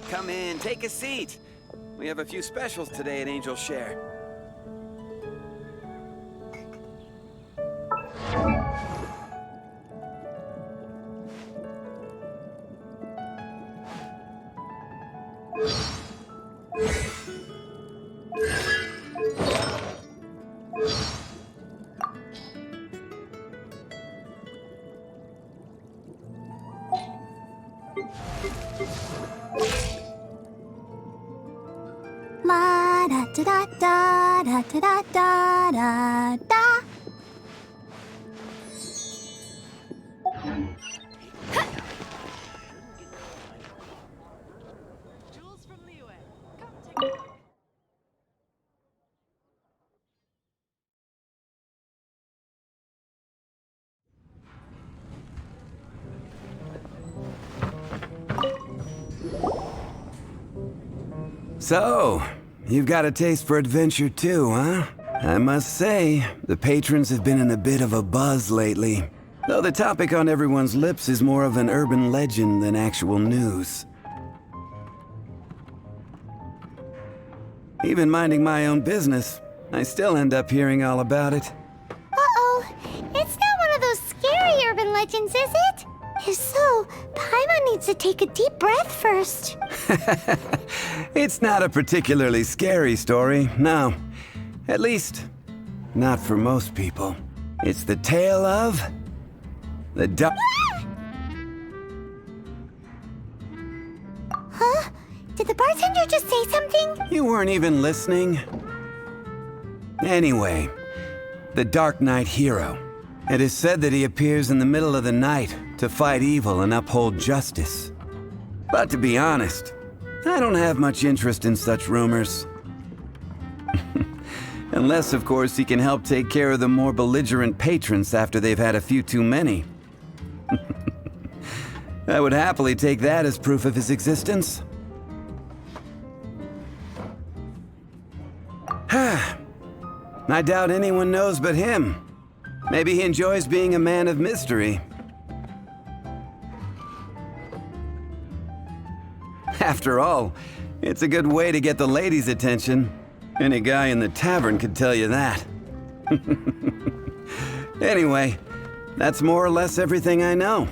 come in, take a seat. We have a few specials today at Angel Share. La da da da da da da da da da. Jules from the UN. Come take a look. So, you've got a taste for adventure too, huh? I must say, the patrons have been in a bit of a buzz lately. Though the topic on everyone's lips is more of an urban legend than actual news. Even minding my own business, I still end up hearing all about it. Uh-oh. It's not one of those scary urban legends, is it? If so, Paimon needs to take a deep breath first. It's not a particularly scary story, no. At least, not for most people. It's the tale of... the dark... Huh? Did the bartender just say something? You weren't even listening? Anyway, the Dark Knight hero. It is said that he appears in the middle of the night to fight evil and uphold justice. But to be honest, I don't have much interest in such rumors. Unless, of course, he can help take care of the more belligerent patrons after they've had a few too many. I would happily take that as proof of his existence. I doubt anyone knows but him. Maybe he enjoys being a man of mystery. After all, it's a good way to get the ladies' attention. Any guy in the tavern could tell you that. Anyway, that's more or less everything I know.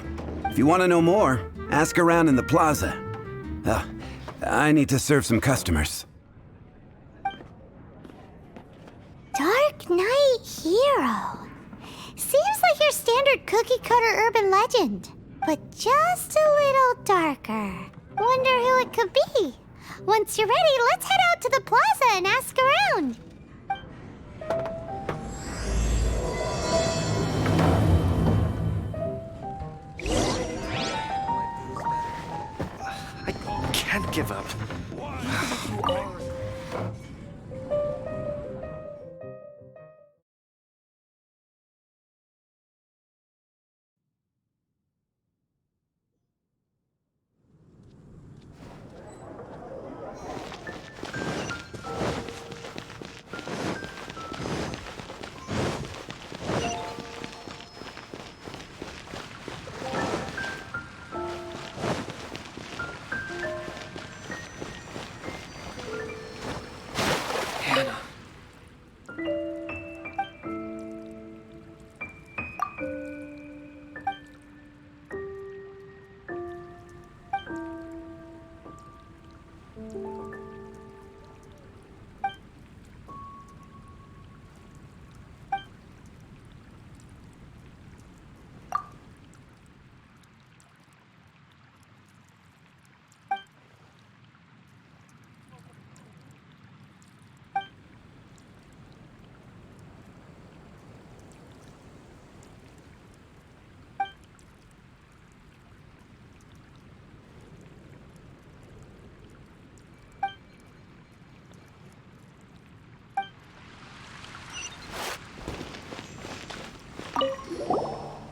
If you want to know more, ask around in the plaza. I need to serve some customers. Dark Knight hero. Seems like your standard cookie-cutter urban legend, but just a little darker. Wonder who it could be. Once you're ready, let's head out to the plaza and ask around. I can't give up.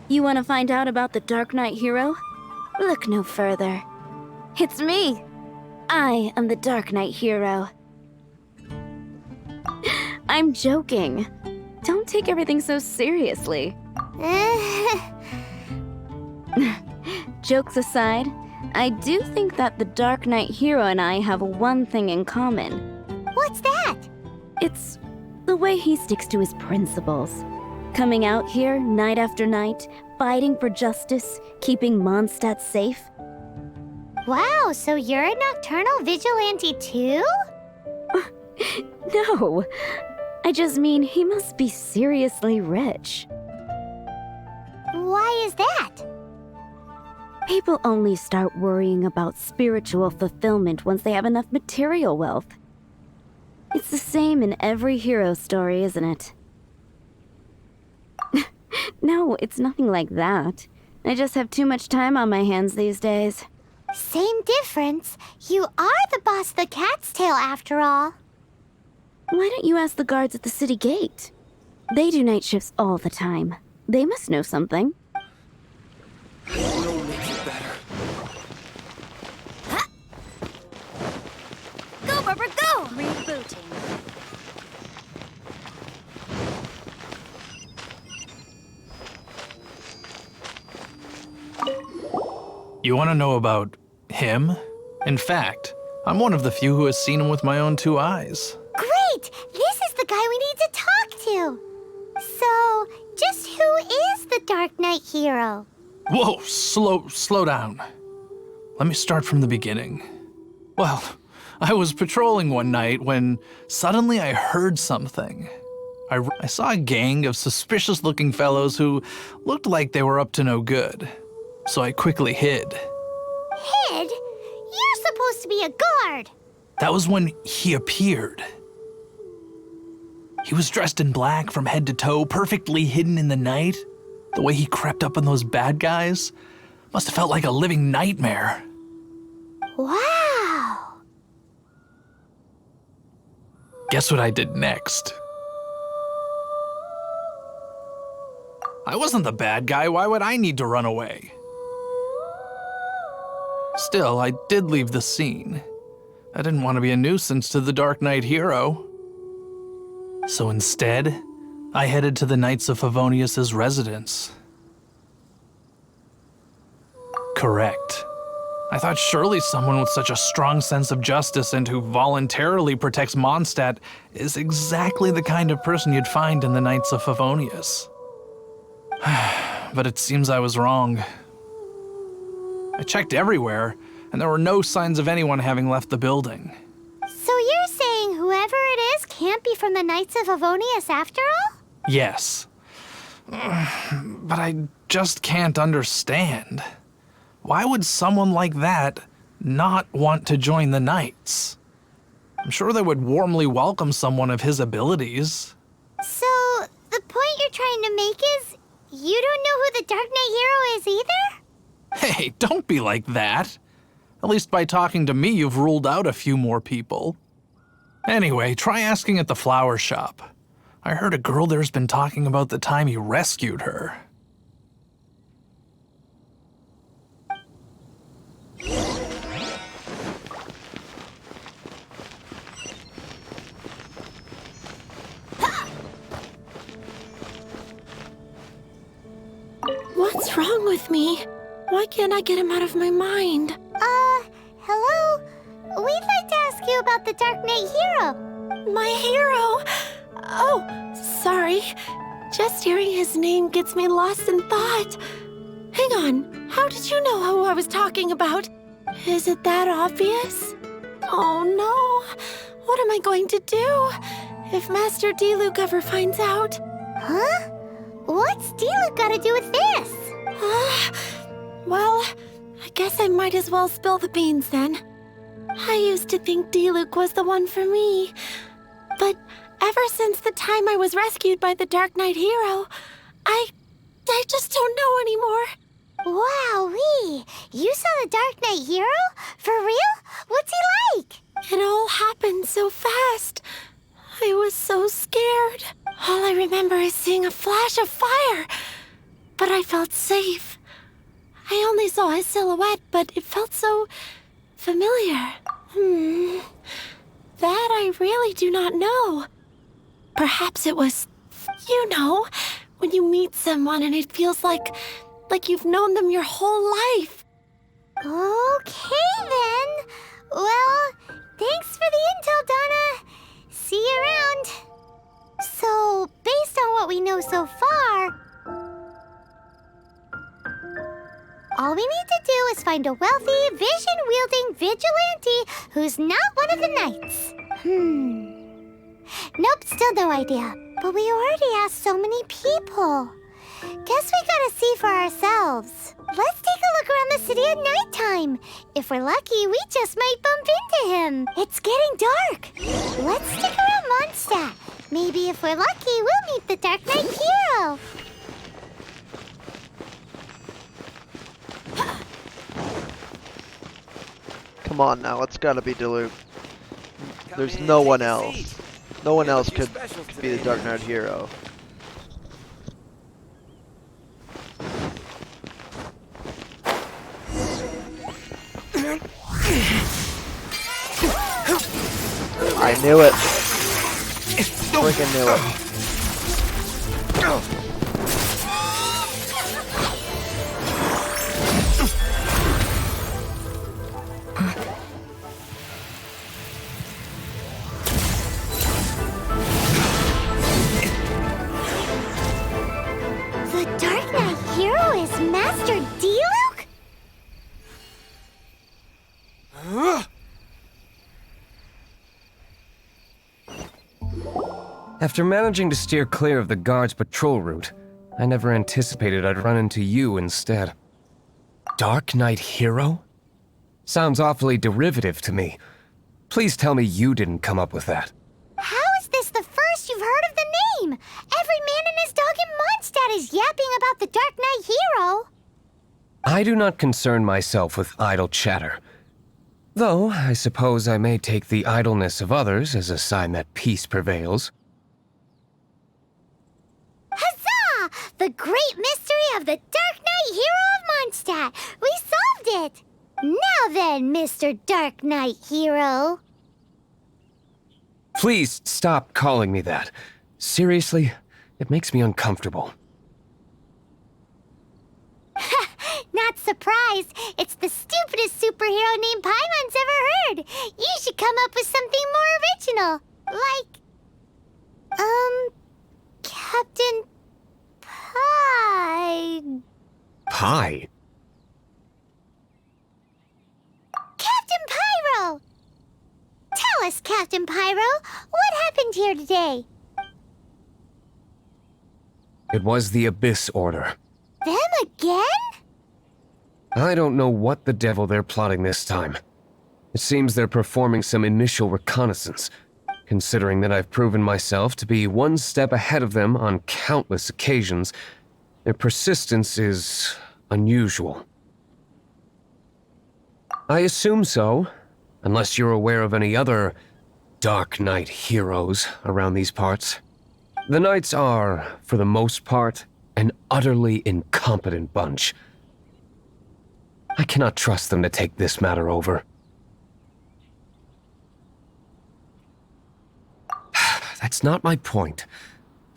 You want to find out about the Dark Knight hero? Look no further. It's me! I am the Dark Knight hero. I'm joking. Don't take everything so seriously. Jokes aside, I do think that the Dark Knight hero and I have one thing in common. What's that? It's the way he sticks to his principles. Coming out here night after night, fighting for justice, keeping Mondstadt safe. Wow, so you're a nocturnal vigilante too? No, I just mean he must be seriously rich. Why is that? People only start worrying about spiritual fulfillment once they have enough material wealth. It's the same in every hero story, isn't it? No, it's nothing like that. I just have too much time on my hands these days. Same difference. You are the boss of the Cat's Tail after all. Why don't you ask the guards at the city gate? They do night shifts all the time. They must know something. We'll make it better. Go, Rubber, go! Rebooting. You want to know about him? In fact, I'm one of the few who has seen him with my own 2 eyes. Great! This is the guy we need to talk to. So, just who is the Dark Knight hero? Whoa, slow down. Let me start from the beginning. Well, I was patrolling one night when suddenly I heard something. I saw a gang of suspicious-looking fellows who looked like they were up to no good. So I quickly hid. Hid? You're supposed to be a guard. That was when he appeared. He was dressed in black from head to toe, perfectly hidden in the night. The way he crept up on those bad guys must have felt like a living nightmare. Wow. Guess what I did next? I wasn't the bad guy. Why would I need to run away? Still, I did leave the scene. I didn't want to be a nuisance to the Dark Knight hero. So instead, I headed to the Knights of Favonius' residence. Correct. I thought surely someone with such a strong sense of justice and who voluntarily protects Mondstadt is exactly the kind of person you'd find in the Knights of Favonius. But it seems I was wrong. I checked everywhere, and there were no signs of anyone having left the building. So you're saying whoever it is can't be from the Knights of Avonius after all? Yes. But I just can't understand. Why would someone like that not want to join the Knights? I'm sure they would warmly welcome someone of his abilities. So, the point you're trying to make is you don't know who the Dark Knight hero is either? Hey, don't be like that. At least by talking to me, you've ruled out a few more people. Anyway, try asking at the flower shop. I heard a girl there's been talking about the time he rescued her. What's wrong with me? Why can't I get him out of my mind? Hello? We'd like to ask you about the Dark Knight hero. My hero! Oh, sorry. Just hearing his name gets me lost in thought. Hang on, how did you know who I was talking about? Is it that obvious? Oh no, what am I going to do if Master D-Luke ever finds out? Huh? What's D-Luke got to do with this? Well, I guess I might as well spill the beans then. I used to think D-Luke was the one for me, but ever since the time I was rescued by the Dark Knight hero, I just don't know anymore. Wowee! You saw the Dark Knight hero? For real? What's he like? It all happened so fast. I was so scared. All I remember is seeing a flash of fire, but I felt safe. I only saw his silhouette, but it felt so familiar. That I really do not know. Perhaps it was, you know, when you meet someone and it feels like you've known them your whole life. Okay then. Well, thanks for the intel, Donna. See you around. So, based on what we know so far, all we need to do is find a wealthy, vision-wielding vigilante who's not one of the knights. Nope, still no idea. But we already asked so many people. Guess we gotta see for ourselves. Let's take a look around the city at nighttime. If we're lucky, we just might bump into him. It's getting dark. Let's stick around Mondstadt. Maybe if we're lucky, we'll meet the Dark Knight hero. Come on now, it's gotta be Diluc. There's no one else. No one else could be the Dark Knight hero. I knew it. Freaking knew it. The Dark Knight hero is Master Diluc? After managing to steer clear of the guard's patrol route, I never anticipated I'd run into you instead. Dark Knight hero? Sounds awfully derivative to me. Please tell me you didn't come up with that. How is this the first you've heard of the name? Every man and his dog in Mondstadt is yapping about the Dark Knight hero. I do not concern myself with idle chatter. Though, I suppose I may take the idleness of others as a sign that peace prevails. Huzzah! The great mystery of the Dark Knight hero of Mondstadt. We solved it. Now then, Mr. Dark Knight hero. Please stop calling me that. Seriously, it makes me uncomfortable. Not surprised. It's the stupidest superhero name Paimon's ever heard. You should come up with something more original. Like, Captain Pie. Pie? Captain Pyro! Tell us, Captain Pyro, what happened here today? It was the Abyss Order. Them again? I don't know what the devil they're plotting this time. It seems they're performing some initial reconnaissance, considering that I've proven myself to be one step ahead of them on countless occasions. Their persistence is unusual. I assume so, unless you're aware of any other Dark Knight heroes around these parts. The Knights are, for the most part, an utterly incompetent bunch. I cannot trust them to take this matter over. That's not my point.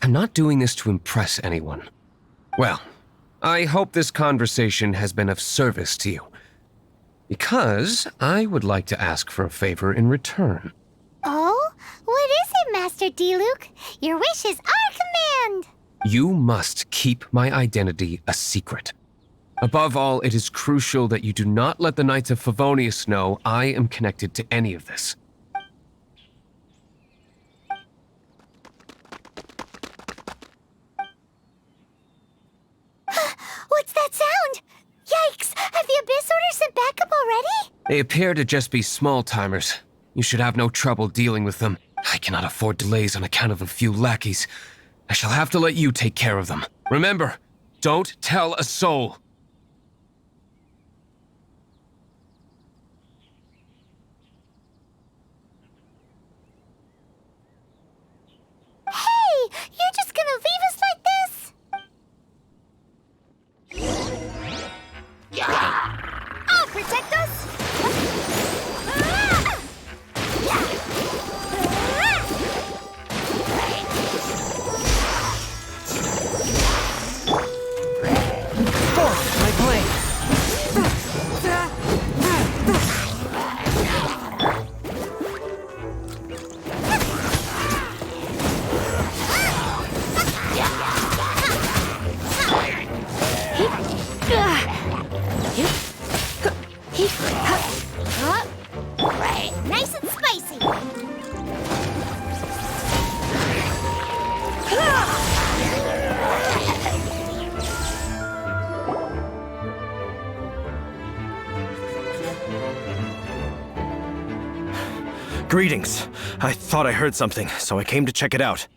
I'm not doing this to impress anyone. Well, I hope this conversation has been of service to you. Because I would like to ask for a favor in return. Oh? What is it, Master Diluc? Your wish is our command! You must keep my identity a secret. Above all, it is crucial that you do not let the Knights of Favonius know I am connected to any of this. What's that sound? Yikes! Have the Abyss Order sent backup already? They appear to just be small-timers. You should have no trouble dealing with them. I cannot afford delays on account of a few lackeys. I shall have to let you take care of them. Remember, don't tell a soul. Hey! You're just gonna leave us like this? I'll protect us! Greetings. I thought I heard something, so I came to check it out.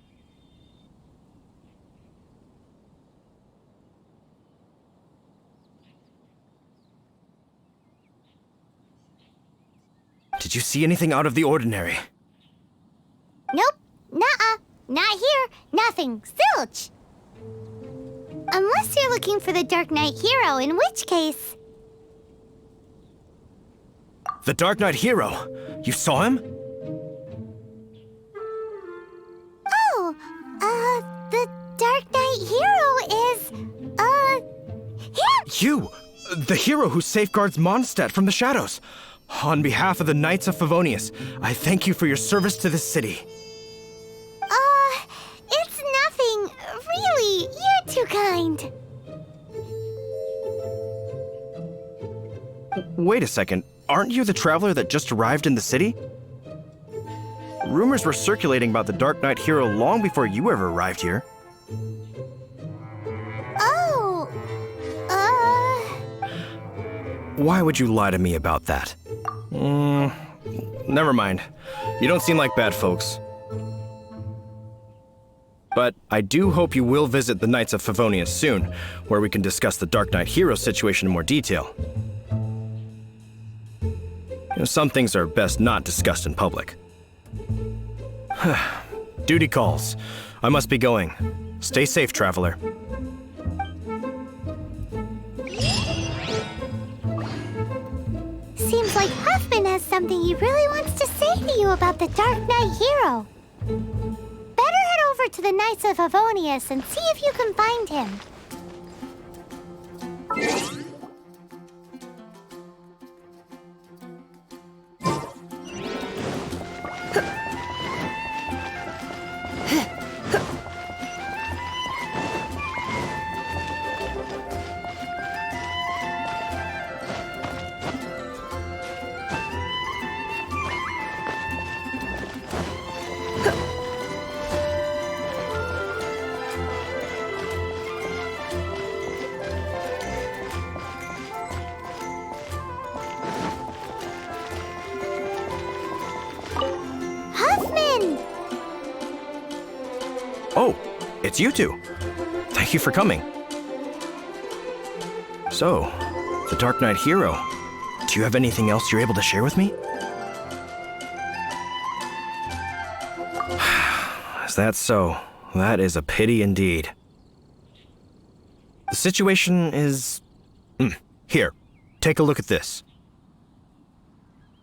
Did you see anything out of the ordinary? Nope. Nuh-uh. Not here. Nothing. Zilch. Unless you're looking for the Dark Knight hero, in which case... The Dark Knight hero? You saw him? Oh, the Dark Knight hero is, him! You! The hero who safeguards Mondstadt from the shadows. On behalf of the Knights of Favonius, I thank you for your service to this city. It's nothing. Really, you're too kind. Wait a second. Aren't you the traveler that just arrived in the city? Rumors were circulating about the Dark Knight hero long before you ever arrived here. Oh, Why would you lie to me about that? Never mind. You don't seem like bad folks. But I do hope you will visit the Knights of Favonius soon, where we can discuss the Dark Knight hero situation in more detail. You know, some things are best not discussed in public. Duty calls. I must be going. Stay safe, traveler. seems like Huffman has something he really wants to say to you about the Dark Knight hero. Better head over to the Knights of Favonius and see if you can find him. Oh, it's you two. Thank you for coming. So, the Dark Knight hero. Do you have anything else you're able to share with me? Is that so? That is a pity indeed. The situation is... Here, take a look at this.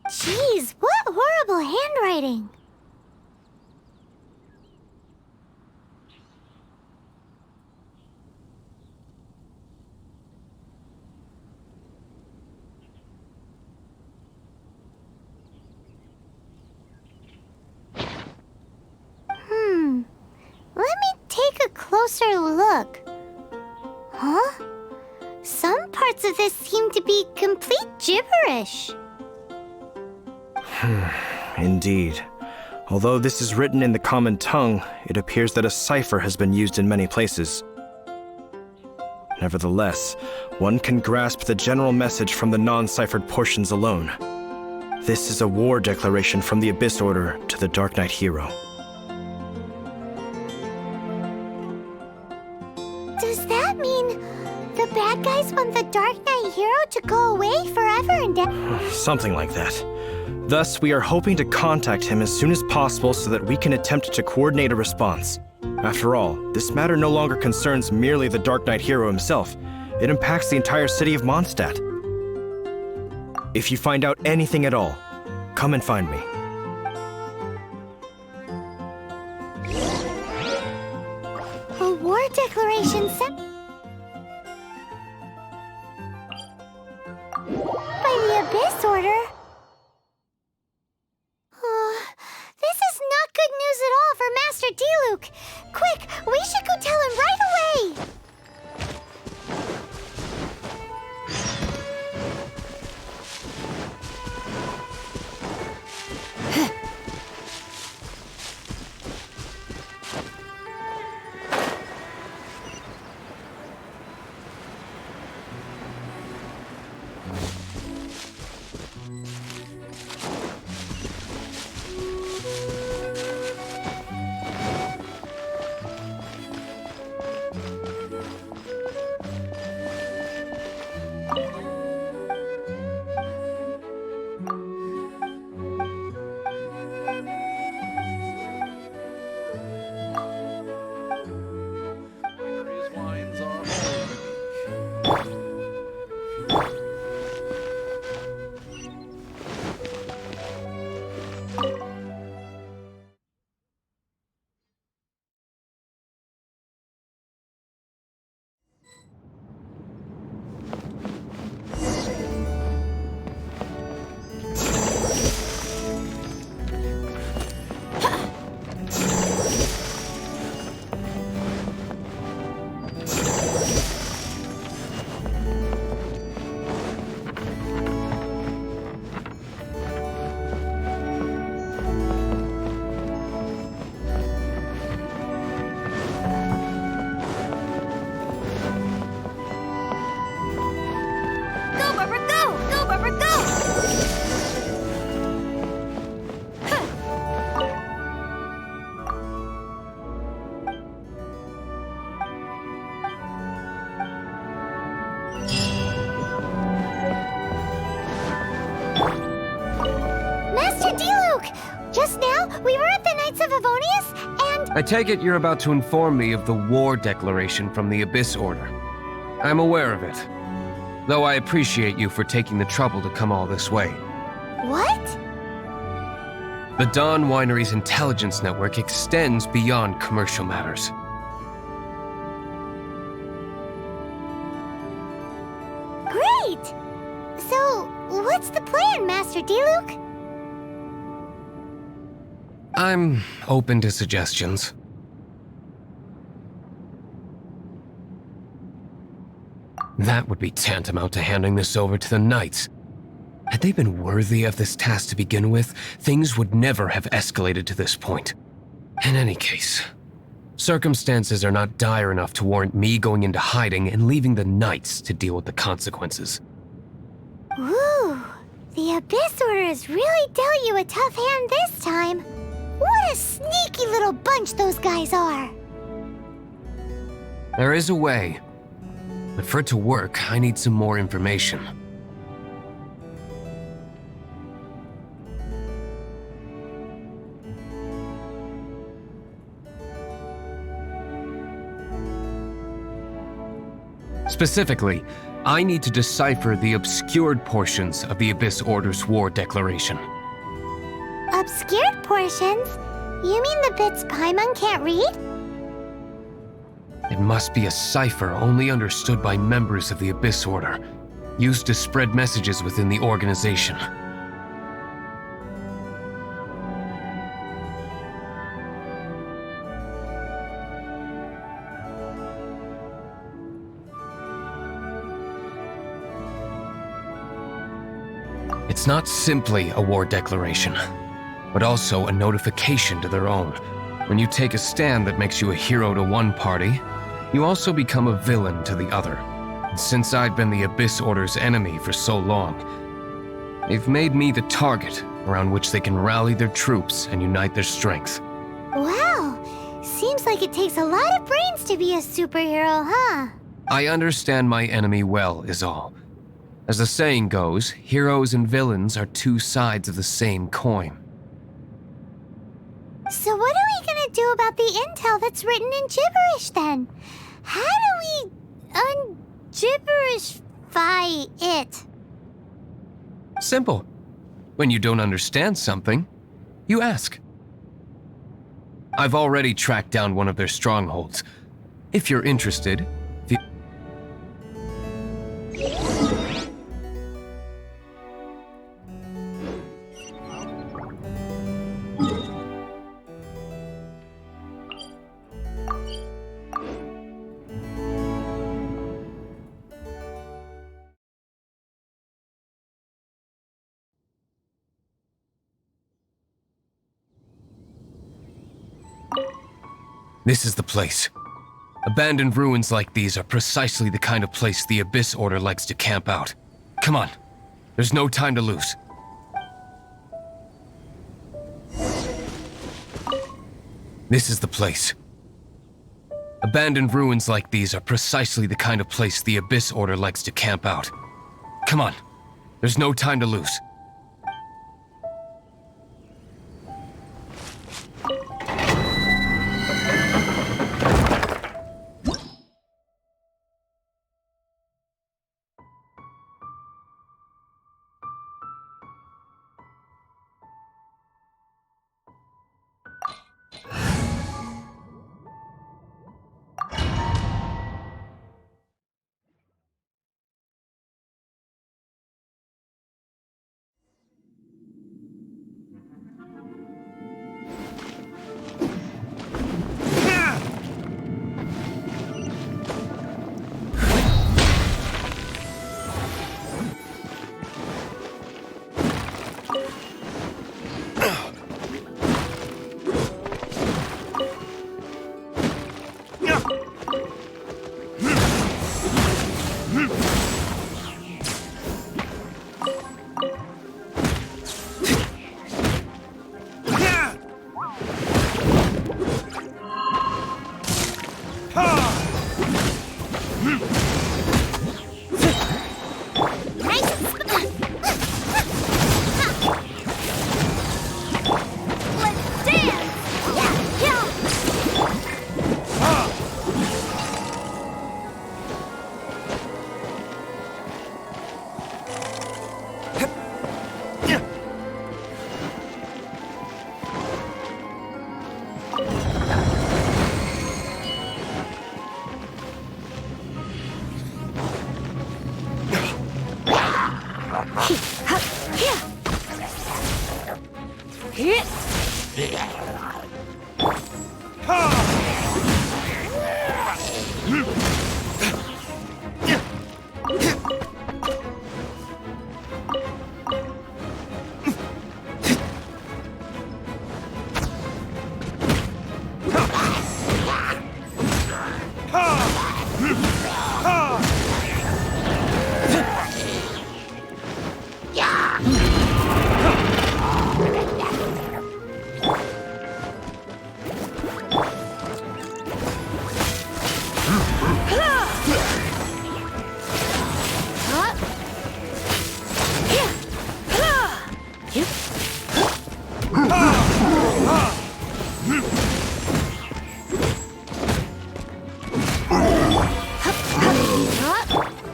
Jeez, what horrible handwriting. Let me take a closer look. Huh? Some parts of this seem to be complete gibberish. Indeed. Although this is written in the common tongue, it appears that a cipher has been used in many places. Nevertheless, one can grasp the general message from the non-ciphered portions alone. This is a war declaration from the Abyss Order to the Dark Knight hero. Does that mean the bad guys want the Dark Knight hero to go away forever and ever? Something like that. Thus, we are hoping to contact him as soon as possible so that we can attempt to coordinate a response. After all, this matter no longer concerns merely the Dark Knight hero himself. It impacts the entire city of Mondstadt. If you find out anything at all, come and find me. A war declaration sent by the Abyss Order? This is not good news at all for Master Diluc. Quick, we should go tell him right away! Just now, we were at the Knights of Avonius, and... I take it you're about to inform me of the war declaration from the Abyss Order. I'm aware of it, though I appreciate you for taking the trouble to come all this way. What? The Dawn Winery's intelligence network extends beyond commercial matters. Great! So, what's the plan, Master D-Luke? I'm open to suggestions. That would be tantamount to handing this over to the Knights. Had they been worthy of this task to begin with, things would never have escalated to this point. In any case, circumstances are not dire enough to warrant me going into hiding and leaving the Knights to deal with the consequences. Ooh, the Abyss Order has really dealt you a tough hand this time. What a sneaky little bunch those guys are! There is a way, but for it to work, I need some more information. Specifically, I need to decipher the obscured portions of the Abyss Order's war declaration. Obscured portions? You mean the bits Paimon can't read? It must be a cipher only understood by members of the Abyss Order, used to spread messages within the organization. It's not simply a war declaration, but also a notification to their own. When you take a stand that makes you a hero to one party, you also become a villain to the other. And since I've been the Abyss Order's enemy for so long, they've made me the target around which they can rally their troops and unite their strength. Wow, seems like it takes a lot of brains to be a superhero, huh? I understand my enemy well, is all. As the saying goes, heroes and villains are two sides of the same coin. So what are we gonna do about the intel that's written in gibberish then? How do we un-gibberishify it? Simple. When you don't understand something, you ask. I've already tracked down one of their strongholds. If you're interested, this is the place. Abandoned ruins like these are precisely the kind of place the Abyss Order likes to camp out. Come on, there's no time to lose. This is the place. Abandoned ruins like these are precisely the kind of place the Abyss Order likes to camp out. Come on, there's no time to lose.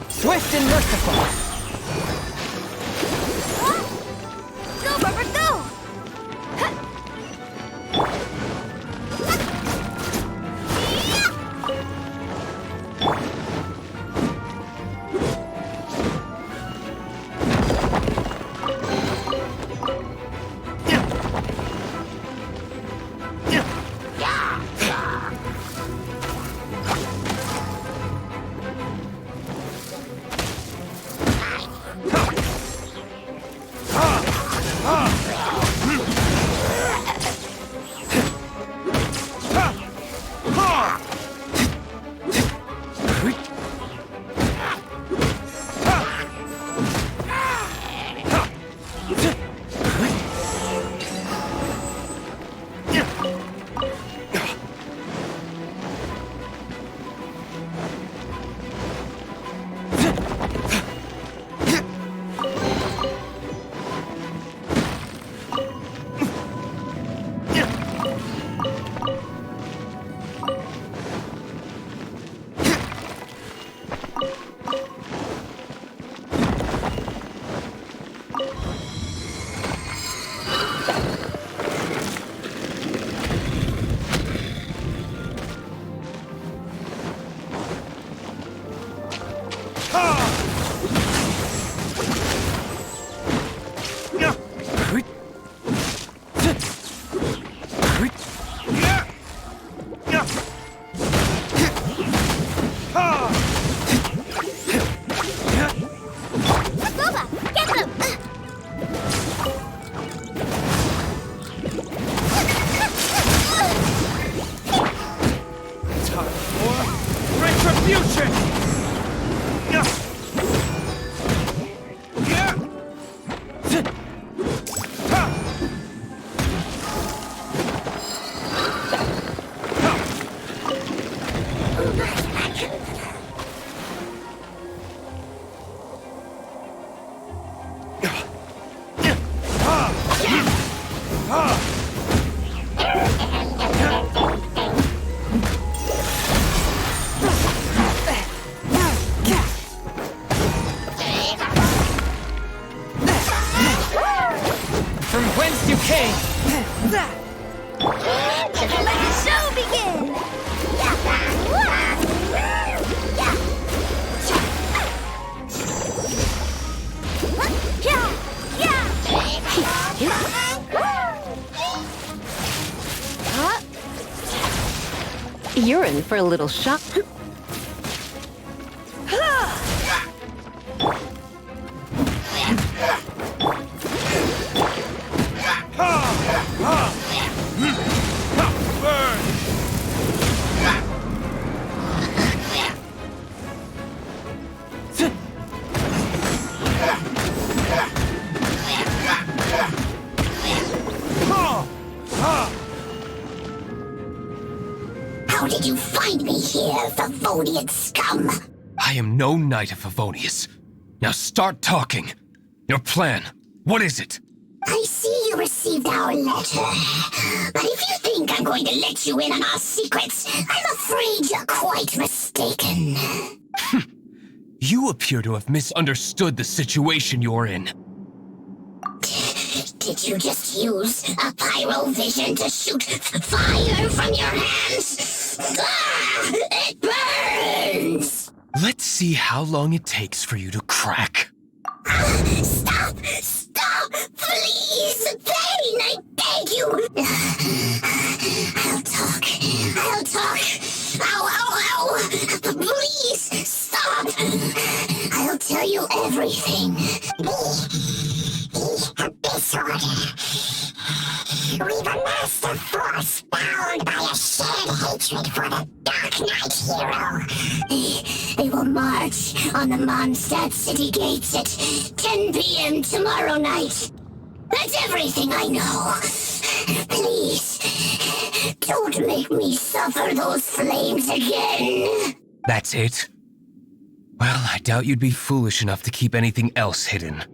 Swift and merciful. Go, Barbara, go! You're in for a little shock. How did you find me here, Favonian scum? I am no knight of Favonius. Now start talking. Your plan, what is it? I see you received our letter. But if you think I'm going to let you in on our secrets, I'm afraid you're quite mistaken. You appear to have misunderstood the situation you're in. Did you just use a pyro vision to shoot fire from your hands? Ah, it burns! Let's see how long it takes for you to crack. Stop! Stop! Please! Pain, I beg you! I'll talk. Ow, ow, ow! Please, stop! I'll tell you everything. The Abyss Order. We've amassed a force bound by a shared hatred for the Dark Knight hero. They will march on the Mondstadt city gates at 10 p.m. tomorrow night. That's everything I know. Please, don't make me suffer those flames again. That's it? Well, I doubt you'd be foolish enough to keep anything else hidden.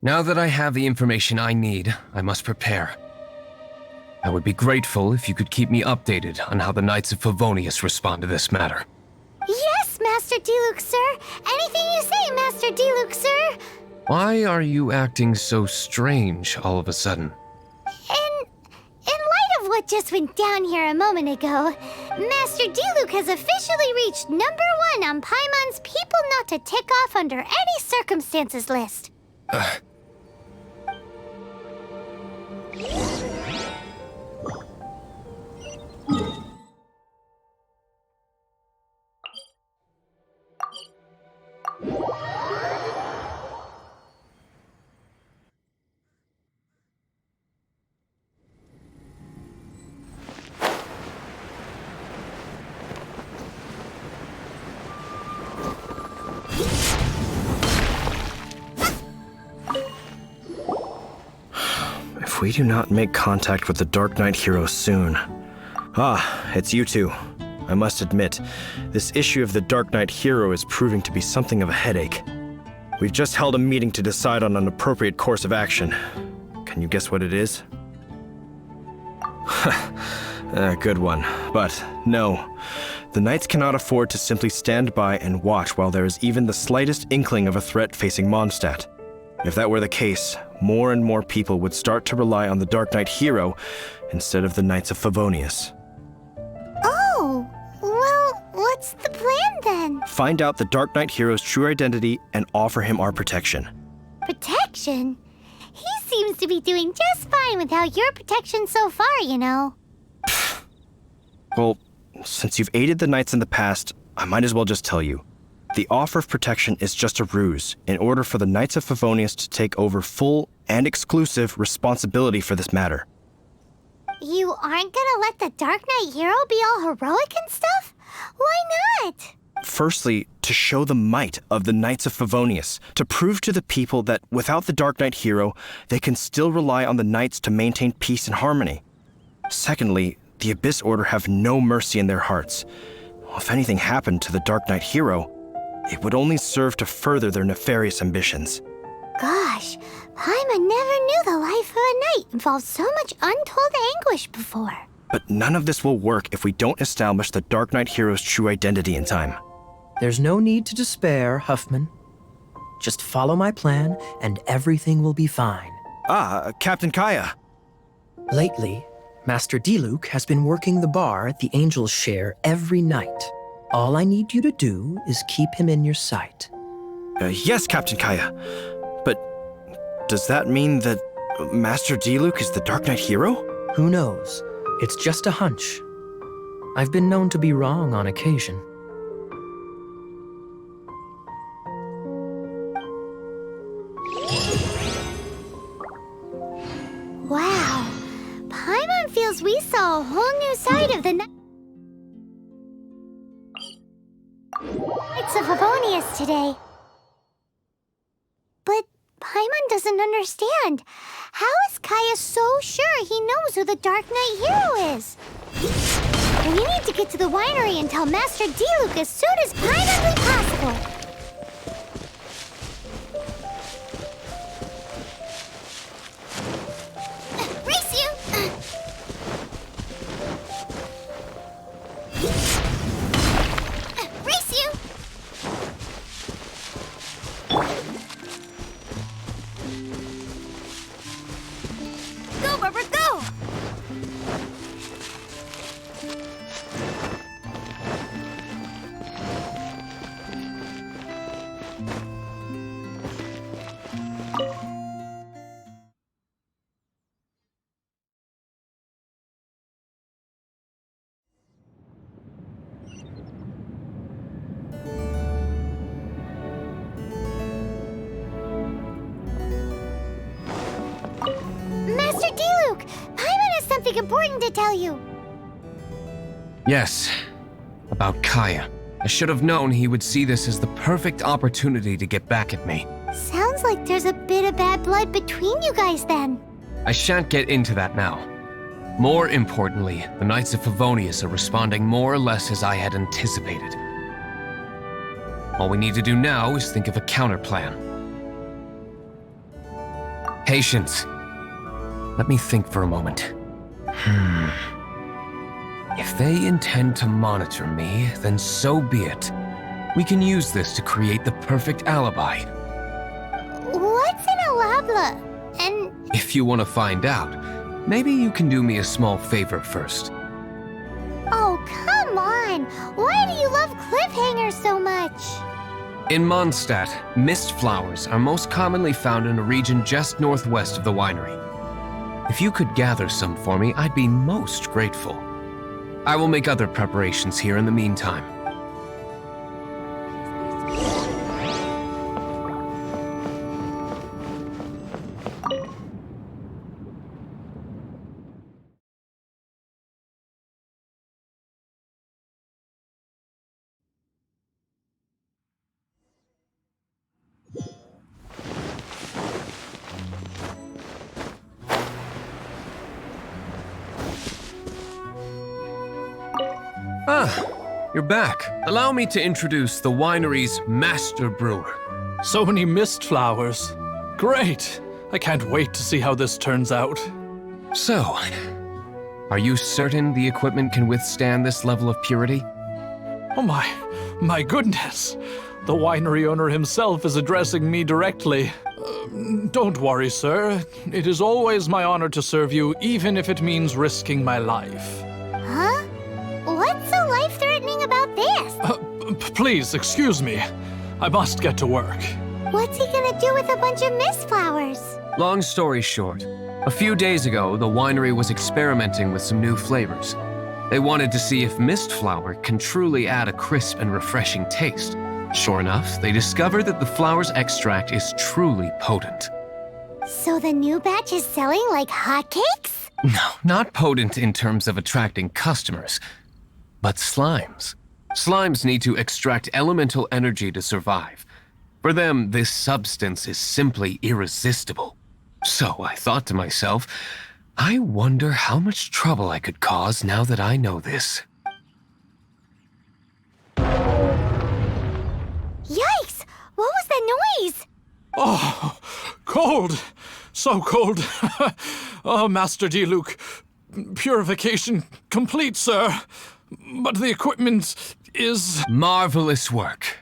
Now that I have the information I need, I must prepare. I would be grateful if you could keep me updated on how the Knights of Favonius respond to this matter. Yes, Master Diluc, sir. Anything you say, Master Diluc, sir. Why are you acting so strange all of a sudden? In light of what just went down here a moment ago, Master Diluc has officially reached #1 on Paimon's People Not to Tick Off Under Any Circumstances list. If we do not make contact with the Dark Knight hero soon... Ah, it's you two. I must admit, this issue of the Dark Knight hero is proving to be something of a headache. We've just held a meeting to decide on an appropriate course of action. Can you guess what it is? Good one. But no. The Knights cannot afford to simply stand by and watch while there is even the slightest inkling of a threat facing Mondstadt. If that were the case, more and more people would start to rely on the Dark Knight hero instead of the Knights of Favonius. Oh, well, what's the plan then? Find out the Dark Knight hero's true identity and offer him our protection. Protection? He seems to be doing just fine without your protection so far, you know. Well, since you've aided the Knights in the past, I might as well just tell you. The offer of protection is just a ruse in order for the Knights of Favonius to take over full and exclusive responsibility for this matter. You aren't gonna let the Dark Knight hero be all heroic and stuff? Why not? Firstly, to show the might of the Knights of Favonius, to prove to the people that without the Dark Knight hero, they can still rely on the Knights to maintain peace and harmony. Secondly, the Abyss Order have no mercy in their hearts. If anything happened to the Dark Knight hero, it would only serve to further their nefarious ambitions. Gosh, Paimon never knew the life of a knight involved so much untold anguish before. But none of this will work if we don't establish the Dark Knight hero's true identity in time. There's no need to despair, Huffman. Just follow my plan and everything will be fine. Ah, Captain Kaya. Lately, Master Diluc has been working the bar at the Angel's Share every night. All I need you to do is keep him in your sight. Yes, Captain Kaya. But does that mean that Master Diluc is the Dark Knight hero? Who knows? It's just a hunch. I've been known to be wrong on occasion. Wow, Paimon feels we saw a whole new side of the Knights of Favonius today. But Paimon doesn't understand. How is Kaya so sure he knows who the Dark Knight hero is? We need to get to the winery and tell Master Diluc as soon as primarily possible. Race you! Race you! Go, Rubber, go! Master Diluc! Paimon has something important to tell you. Yes, about Kaya. I should have known he would see this as the perfect opportunity to get back at me. Sounds like there's a bit of bad blood between you guys then. I shan't get into that now. More importantly, the Knights of Favonius are responding more or less as I had anticipated. All we need to do now is think of a counterplan. Patience. Let me think for a moment. If they intend to monitor me, then so be it. We can use this to create the perfect alibi. What's an alabla? And If you want to find out, maybe you can do me a small favor first. oh, come on! Why do you love cliffhangers so much? In Mondstadt, mist flowers are most commonly found in a region just northwest of the winery. If you could gather some for me, I'd be most grateful. I will make other preparations here in the meantime. Ah, you're back. Allow me to introduce the winery's master brewer. So many mist flowers. Great! I can't wait to see how this turns out. So, are you certain the equipment can withstand this level of purity? Oh my goodness! The winery owner himself is addressing me directly. Don't worry, sir. It is always my honor to serve you, even if it means risking my life. Huh? What's so life-threatening about this? Please, excuse me. I must get to work. What's he gonna do with a bunch of mist flowers? Long story short, a few days ago, the winery was experimenting with some new flavors. They wanted to see if mist flower can truly add a crisp and refreshing taste. Sure enough, they discovered that the flower's extract is truly potent. So the new batch is selling like hotcakes? No, not potent in terms of attracting customers, but slimes. Slimes need to extract elemental energy to survive. For them, this substance is simply irresistible. So I thought to myself, I wonder how much trouble I could cause now that I know this. Yikes! What was that noise? Oh, cold! So cold. Oh, Master Diluc. Purification complete, sir. But the equipment is... Marvelous work.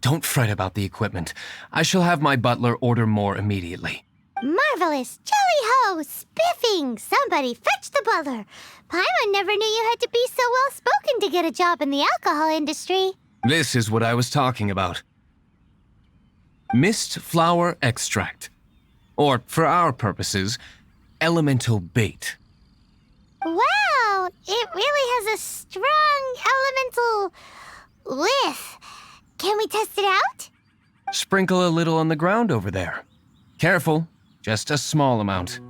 Don't fret about the equipment. I shall have my butler order more immediately. Marvelous! Jolly-ho! Spiffing! Somebody fetch the butler! Paimon never knew you had to be so well-spoken to get a job in the alcohol industry. This is what I was talking about. Mist flower extract. Or, for our purposes, elemental bait. Wow! It really has a strong elemental whiff. Can we test it out? Sprinkle a little on the ground over there. Careful, just a small amount.